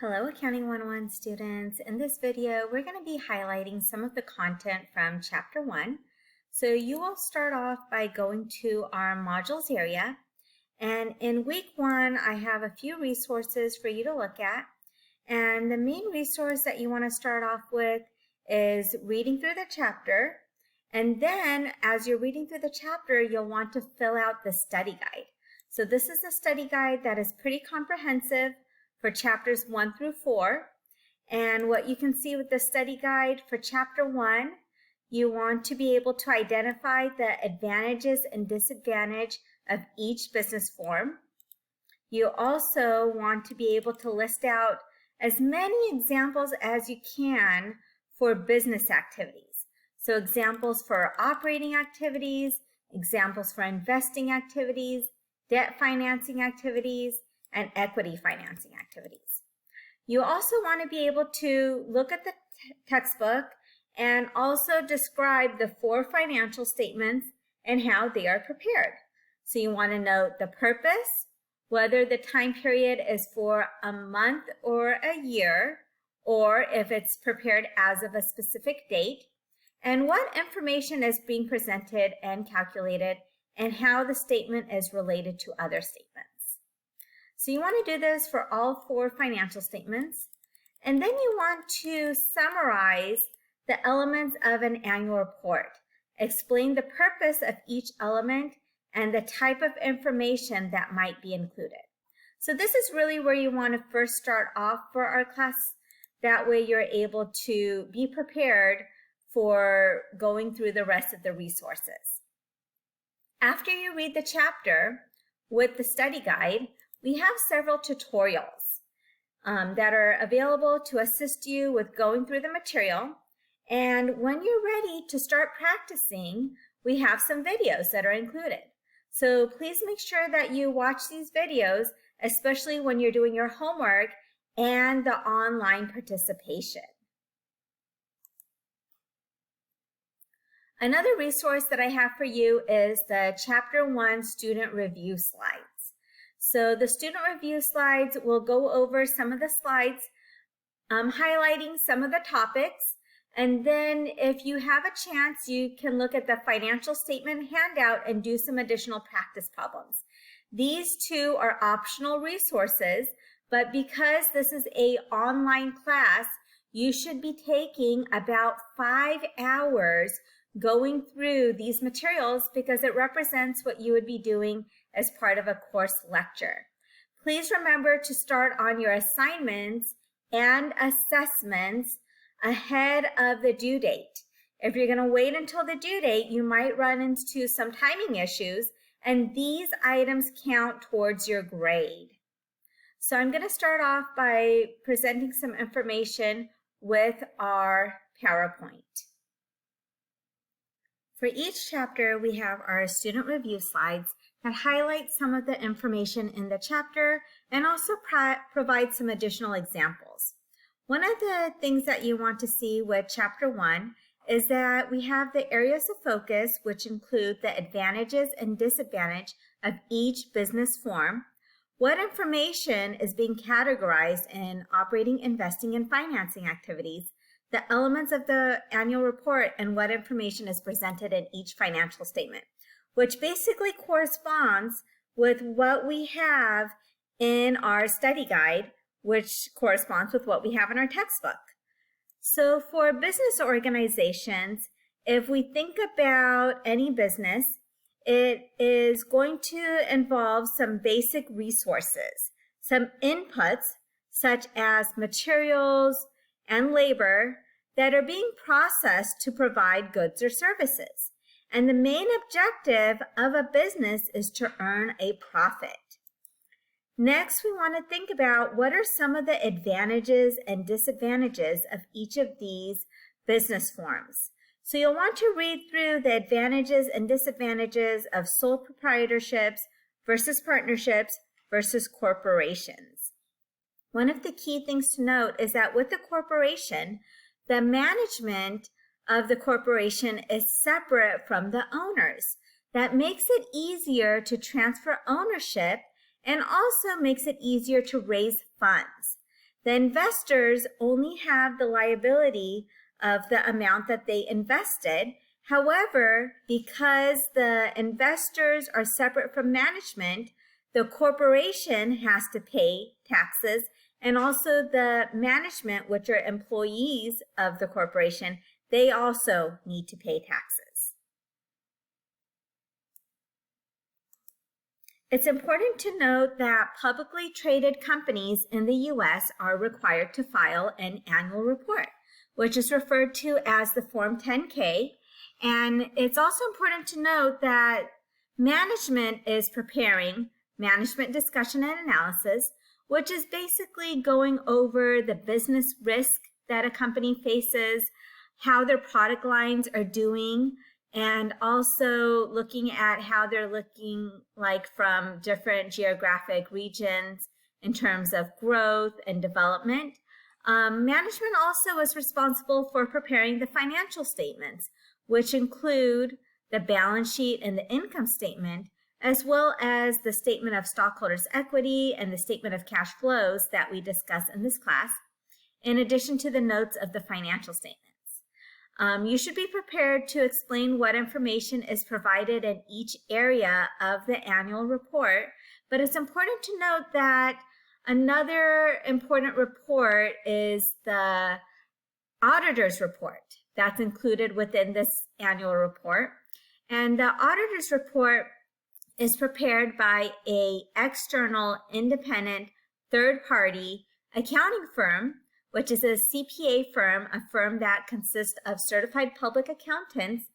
Hello, Accounting 101 students. In this video, we're going to be highlighting some of the content from Chapter 1. So you will start off by going to our modules area. And in week 1, I have a few resources for you to look at. And the main resource that you want to start off with is reading through the chapter. And then as you're reading through the chapter, you'll want to fill out the study guide. So this is the study guide that is pretty comprehensive for chapters 1 through 4. And what you can see with the study guide for chapter 1, you want to be able to identify the advantages and disadvantage of each business form. You also want to be able to list out as many examples as you can for business activities. So examples for operating activities, examples for investing activities, debt financing activities, and equity financing activities. You also want to be able to look at the textbook and also describe the 4 financial statements and how they are prepared. So you want to note the purpose, whether the time period is for a month or a year, or if it's prepared as of a specific date, and what information is being presented and calculated, and how the statement is related to other statements. So you want to do this for all 4 financial statements. And then you want to summarize the elements of an annual report. Explain the purpose of each element and the type of information that might be included. So this is really where you want to first start off for our class. That way you're able to be prepared for going through the rest of the resources. After you read the chapter with the study guide, we have several tutorials that are available to assist you with going through the material. And when you're ready to start practicing, we have some videos that are included. So please make sure that you watch these videos, especially when you're doing your homework and the online participation. Another resource that I have for you is the Chapter 1 Student Review Slides. So the student review slides will go over some of the slides, highlighting some of the topics. And then if you have a chance, you can look at the financial statement handout and do some additional practice problems. These 2 are optional resources, but because this is an online class, you should be taking about 5 hours going through these materials because it represents what you would be doing as part of a course lecture. Please remember to start on your assignments and assessments ahead of the due date. If you're going to wait until the due date, you might run into some timing issues, and these items count towards your grade. So I'm going to start off by presenting some information with our PowerPoint. For each chapter, we have our student review slides that highlight some of the information in the chapter and also provide some additional examples. One of the things that you want to see with Chapter 1 is that we have the areas of focus, which include the advantages and disadvantage of each business form, what information is being categorized in operating, investing, and financing activities, the elements of the annual report, and what information is presented in each financial statement, which basically corresponds with what we have in our study guide, which corresponds with what we have in our textbook. So for business organizations, if we think about any business, it is going to involve some basic resources, some inputs such as materials and labor that are being processed to provide goods or services. And the main objective of a business is to earn a profit. Next, we want to think about what are some of the advantages and disadvantages of each of these business forms. So you'll want to read through the advantages and disadvantages of sole proprietorships versus partnerships versus corporations. One of the key things to note is that with the corporation, the management of the corporation is separate from the owners. That makes it easier to transfer ownership and also makes it easier to raise funds. The investors only have the liability of the amount that they invested. However, because the investors are separate from management, the corporation has to pay taxes, and also the management, which are employees of the corporation, they also need to pay taxes. It's important to note that publicly traded companies in the U.S. are required to file an annual report, which is referred to as the Form 10-K. And it's also important to note that management is preparing management discussion and analysis, which is basically going over the business risk that a company faces, how their product lines are doing, and also looking at how they're looking like from different geographic regions in terms of growth and development. Management also is responsible for preparing the financial statements, which include the balance sheet and the income statement, as well as the statement of stockholders' equity and the statement of cash flows that we discuss in this class, in addition to the notes of the financial statements. You should be prepared to explain what information is provided in each area of the annual report, but it's important to note that another important report is the auditor's report that's included within this annual report. And the auditor's report is prepared by an external independent third-party accounting firm, which is a CPA firm, a firm that consists of certified public accountants,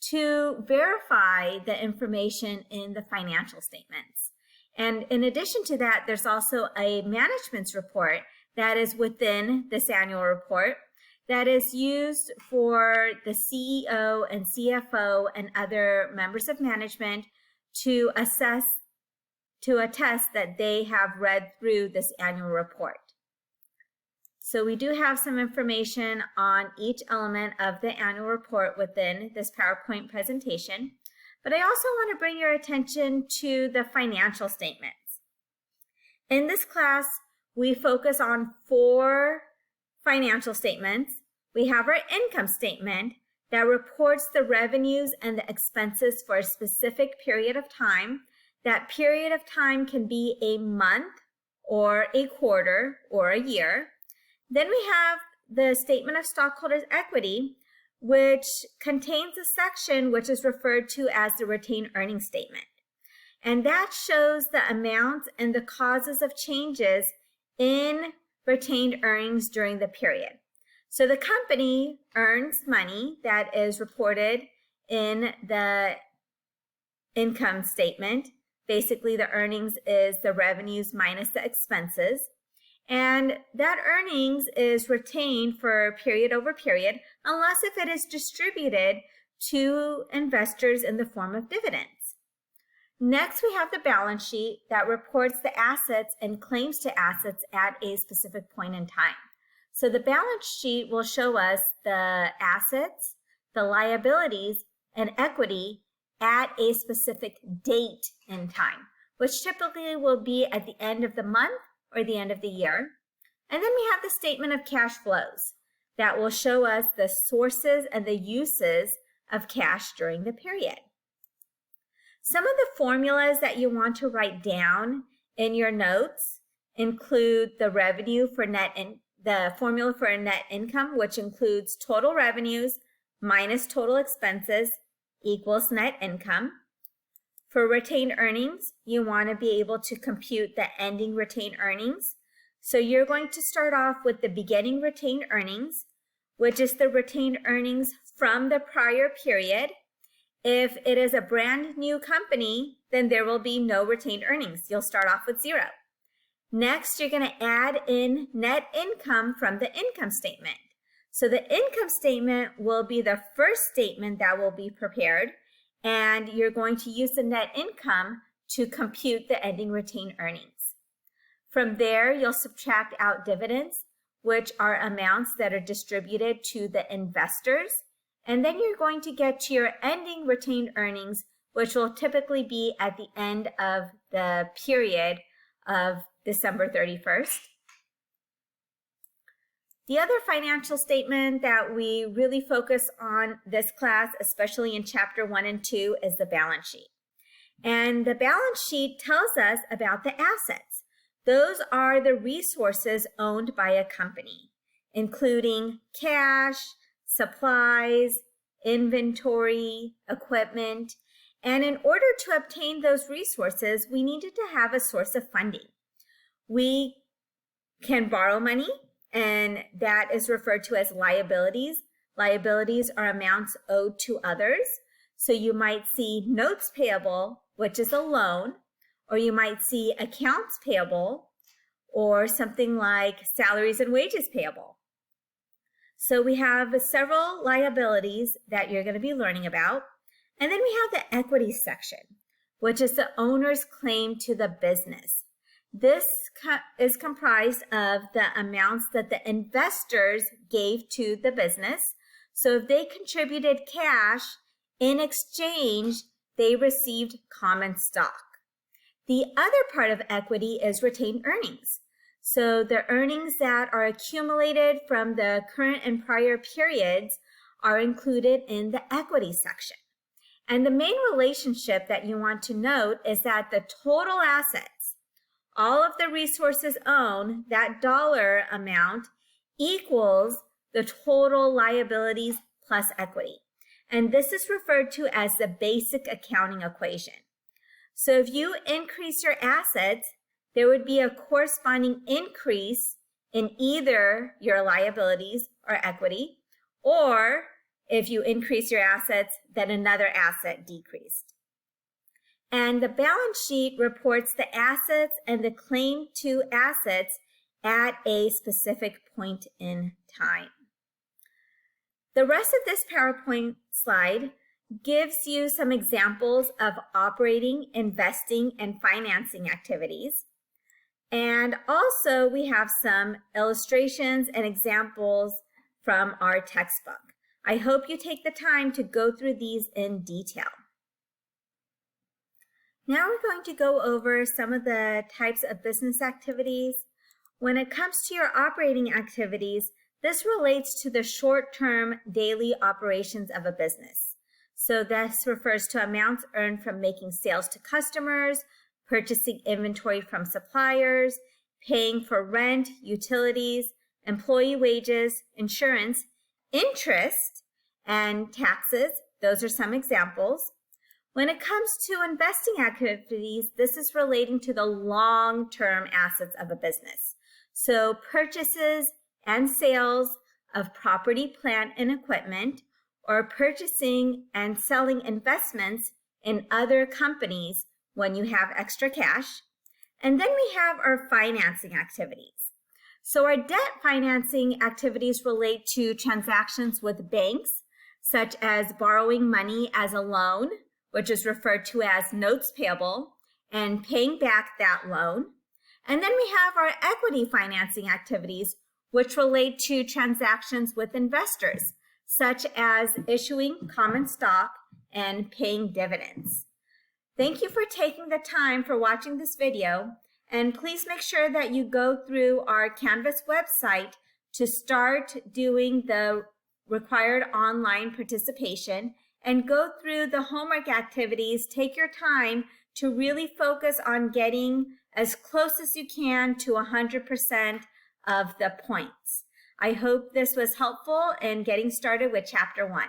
to verify the information in the financial statements. And in addition to that, there's also a management's report that is within this annual report that is used for the CEO and CFO and other members of management to attest that they have read through this annual report. So we do have some information on each element of the annual report within this PowerPoint presentation, but I also want to bring your attention to the financial statements. In this class, we focus on 4 financial statements. We have our income statement that reports the revenues and the expenses for a specific period of time. That period of time can be a month or a quarter or a year. Then we have the statement of stockholders' equity, which contains a section which is referred to as the retained earnings statement. And that shows the amounts and the causes of changes in retained earnings during the period. So the company earns money that is reported in the income statement. Basically, the earnings is the revenues minus the expenses. And that earnings is retained for period over period, unless if it is distributed to investors in the form of dividends. Next, we have the balance sheet that reports the assets and claims to assets at a specific point in time. So the balance sheet will show us the assets, the liabilities, and equity at a specific date in time, which typically will be at the end of the month or the end of the year. And then we have the statement of cash flows that will show us the sources and the uses of cash during the period. Some of the formulas that you want to write down in your notes include the revenue for the formula for a net income, which includes total revenues minus total expenses equals net income. For retained earnings, you want to be able to compute the ending retained earnings. So you're going to start off with the beginning retained earnings, which is the retained earnings from the prior period. If it is a brand new company, then there will be no retained earnings. You'll start off with 0. Next, you're going to add in net income from the income statement. So the income statement will be the first statement that will be prepared, and you're going to use the net income to compute the ending retained earnings. From there, you'll subtract out dividends, which are amounts that are distributed to the investors, and then you're going to get to your ending retained earnings, which will typically be at the end of the period of December 31st. The other financial statement that we really focus on this class, especially in Chapter 1 and 2, is the balance sheet. And the balance sheet tells us about the assets. Those are the resources owned by a company, including cash, supplies, inventory, equipment. And in order to obtain those resources, we needed to have a source of funding. We can borrow money, and that is referred to as liabilities. Liabilities are amounts owed to others. So you might see notes payable, which is a loan, or you might see accounts payable, or something like salaries and wages payable. So we have several liabilities that you're going to be learning about. And then we have the equity section, which is the owner's claim to the business. This is comprised of the amounts that the investors gave to the business. So if they contributed cash, in exchange, they received common stock. The other part of equity is retained earnings. So the earnings that are accumulated from the current and prior periods are included in the equity section. And the main relationship that you want to note is that the total assets, all of the resources owned, that dollar amount equals the total liabilities plus equity. And this is referred to as the basic accounting equation. So if you increase your assets, there would be a corresponding increase in either your liabilities or equity, or if you increase your assets, then another asset decreased. And the balance sheet reports the assets and the claim to assets at a specific point in time. The rest of this PowerPoint slide gives you some examples of operating, investing, and financing activities. And also we have some illustrations and examples from our textbook. I hope you take the time to go through these in detail. Now we're going to go over some of the types of business activities. When it comes to your operating activities, this relates to the short-term daily operations of a business. So this refers to amounts earned from making sales to customers, purchasing inventory from suppliers, paying for rent, utilities, employee wages, insurance, interest, and taxes. Those are some examples. When it comes to investing activities, this is relating to the long-term assets of a business. So purchases and sales of property, plant, and equipment, or purchasing and selling investments in other companies when you have extra cash. And then we have our financing activities. So our debt financing activities relate to transactions with banks, such as borrowing money as a loan, which is referred to as notes payable, and paying back that loan. And then we have our equity financing activities, which relate to transactions with investors, such as issuing common stock and paying dividends. Thank you for taking the time for watching this video, and please make sure that you go through our Canvas website to start doing the required online participation and go through the homework activities. Take your time to really focus on getting as close as you can to 100% of the points. I hope this was helpful in getting started with Chapter 1.